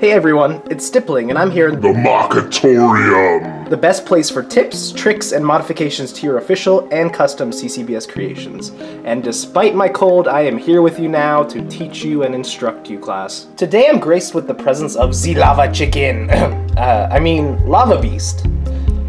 Hey everyone, it's Stippling, and I'm here in the Mocitorium, the best place for tips, tricks, and modifications to your official and custom CCBS creations. And despite my cold, I am here with you now to teach you and instruct you, class. Today I'm graced with the presence of the Lava Chikin. Lava Beast.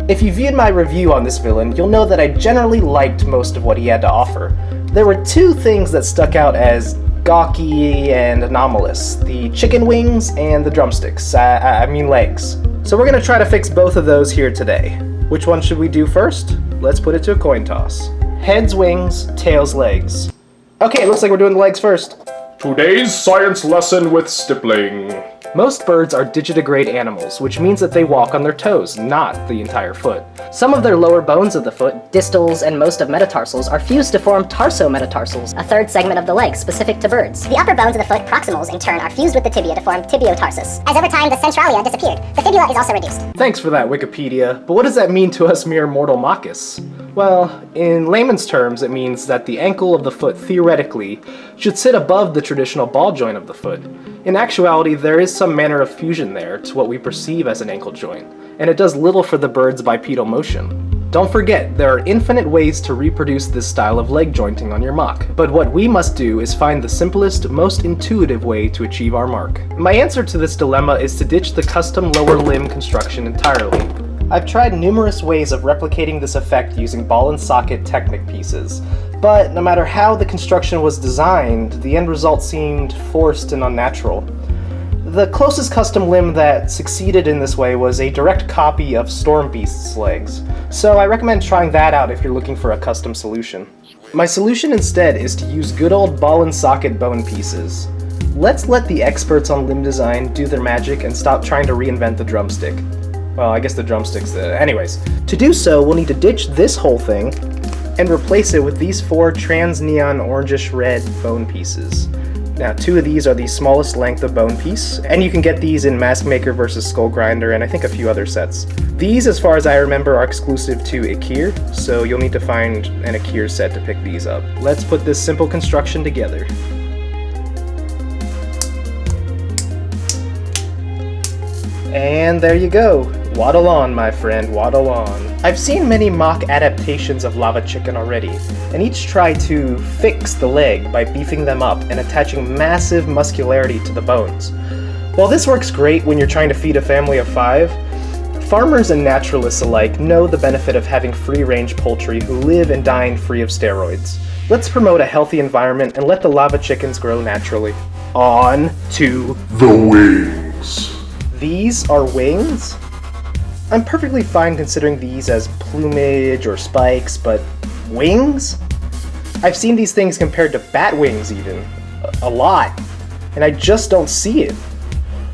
If you viewed my review on this villain, you'll know that I generally liked most of what he had to offer. There were two things that stuck out as gawky and anomalous: the chicken wings and the drumsticks, legs. So we're gonna try to fix both of those here today. Which one should we do first? Let's put it to a coin toss. Heads wings, tails legs. Okay, looks like we're doing the legs first. Today's science lesson with Stippling. Most birds are digitigrade animals, which means that they walk on their toes, not the entire foot. Some of their lower bones of the foot, distals, and most of metatarsals are fused to form tarsometatarsals, a third segment of the leg specific to birds. The upper bones of the foot, proximals, in turn, are fused with the tibia to form tibiotarsus. As over time, the centralia disappeared. The fibula is also reduced. Thanks for that, Wikipedia. But what does that mean to us mere mortal moccas? Well, in layman's terms, it means that the ankle of the foot, theoretically, should sit above the traditional ball joint of the foot. In actuality, there is some manner of fusion there to what we perceive as an ankle joint, and it does little for the bird's bipedal motion. Don't forget, there are infinite ways to reproduce this style of leg jointing on your mock, but what we must do is find the simplest, most intuitive way to achieve our mark. My answer to this dilemma is to ditch the custom lower limb construction entirely. I've tried numerous ways of replicating this effect using ball and socket Technic pieces, but no matter how the construction was designed, the end result seemed forced and unnatural. The closest custom limb that succeeded in this way was a direct copy of Storm Beast's legs, so I recommend trying that out if you're looking for a custom solution. My solution instead is to use good old ball and socket bone pieces. Let's let the experts on limb design do their magic and stop trying to reinvent the drumstick. Well, I guess the drumstick's anyways. To do so, we'll need to ditch this whole thing and replace it with these four trans-neon orangish red bone pieces. Now, two of these are the smallest length of bone piece, and you can get these in Mask Maker vs. Skull Grinder and I think a few other sets. These, as far as I remember, are exclusive to Ikir, so you'll need to find an Ikir set to pick these up. Let's put this simple construction together. And there you go. Waddle on, my friend, waddle on. I've seen many mock adaptations of Lava Chikin already, and each try to fix the leg by beefing them up and attaching massive muscularity to the bones. While this works great when you're trying to feed a family of 5, farmers and naturalists alike know the benefit of having free-range poultry who live and dine free of steroids. Let's promote a healthy environment and let the Lava Chickens grow naturally. On to the wings. These are wings? I'm perfectly fine considering these as plumage or spikes, but wings? I've seen these things compared to bat wings even. A lot. And I just don't see it.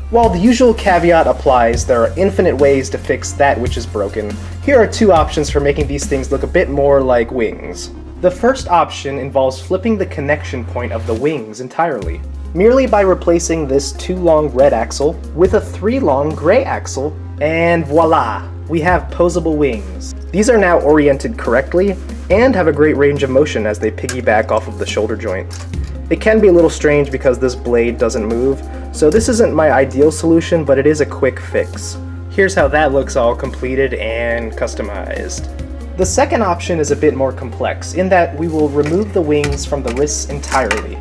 While the usual caveat applies, there are infinite ways to fix that which is broken. Here are two options for making these things look a bit more like wings. The first option involves flipping the connection point of the wings entirely. Merely by replacing this 2-long red axle with a 3-long gray axle, and voila, we have posable wings. These are now oriented correctly and have a great range of motion as they piggyback off of the shoulder joint. It can be a little strange because this blade doesn't move, so this isn't my ideal solution, but it is a quick fix. Here's how that looks all completed and customized. The second option is a bit more complex in that we will remove the wings from the wrists entirely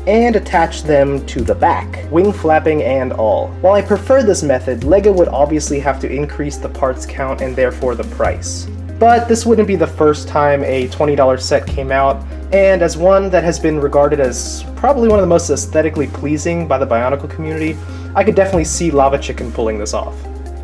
and attach them to the back, wing flapping and all. While I prefer this method, LEGO would obviously have to increase the parts count and therefore the price. But this wouldn't be the first time a $20 set came out, and as one that has been regarded as probably one of the most aesthetically pleasing by the Bionicle community, I could definitely see Lava Chikin pulling this off.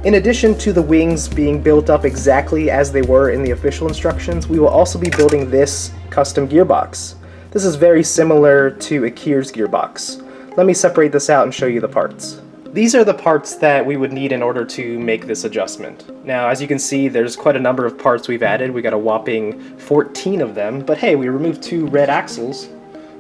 In addition to the wings being built up exactly as they were in the official instructions, we will also be building this custom gearbox. This is very similar to Ikir's gearbox. Let me separate this out and show you the parts. These are the parts that we would need in order to make this adjustment. Now, as you can see, there's quite a number of parts we've added. We got a whopping 14 of them, but hey, we removed 2 red axles,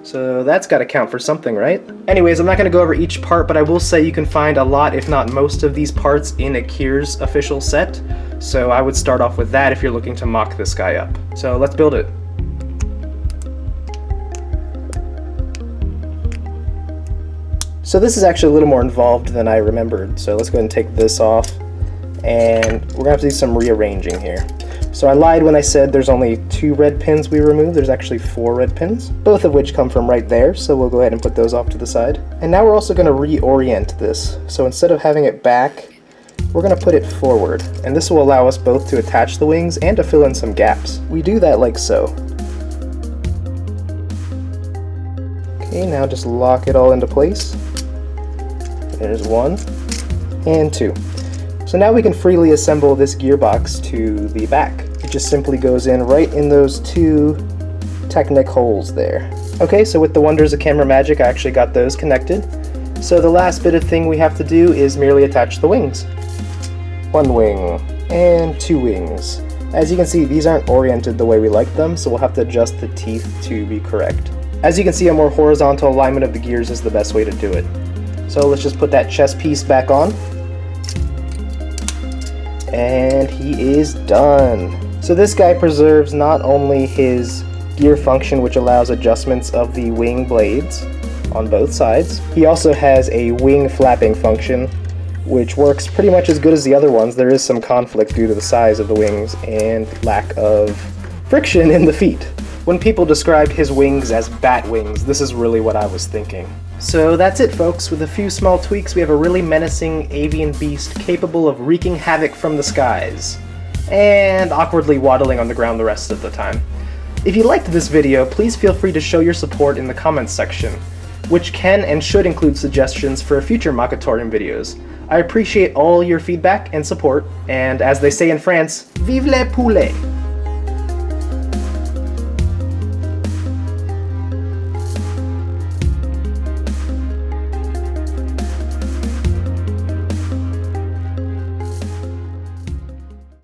so that's got to count for something, right? Anyways, I'm not going to go over each part, but I will say you can find a lot, if not most of these parts in Ikir's official set, so I would start off with that if you're looking to mock this guy up. So let's build it. So this is actually a little more involved than I remembered, so let's go ahead and take this off, and we're gonna have to do some rearranging here. So I lied when I said there's only 2 red pins we removed. There's actually 4 red pins, both of which come from right there, so we'll go ahead and put those off to the side. And now we're also going to reorient this. So instead of having it back, we're going to put it forward, and this will allow us both to attach the wings and to fill in some gaps. We do that like so. Okay, now just lock it all into place. There's 1 and 2. So now we can freely assemble this gearbox to the back. It just simply goes in right in those 2 Technic holes there. Okay, so with the wonders of camera magic, I actually got those connected. So the last bit of thing we have to do is merely attach the wings. 1 wing and 2 wings. As you can see, these aren't oriented the way we like them, so we'll have to adjust the teeth to be correct. As you can see, a more horizontal alignment of the gears is the best way to do it. So let's just put that chest piece back on. And he is done. So this guy preserves not only his gear function, which allows adjustments of the wing blades on both sides, he also has a wing flapping function, which works pretty much as good as the other ones. There is some conflict due to the size of the wings and lack of friction in the feet. When people described his wings as bat wings, this is really what I was thinking. So that's it, folks. With a few small tweaks, we have a really menacing avian beast capable of wreaking havoc from the skies, and awkwardly waddling on the ground the rest of the time. If you liked this video, please feel free to show your support in the comments section, which can and should include suggestions for future Mocitorium videos. I appreciate all your feedback and support, and as they say in France, vive les poulets!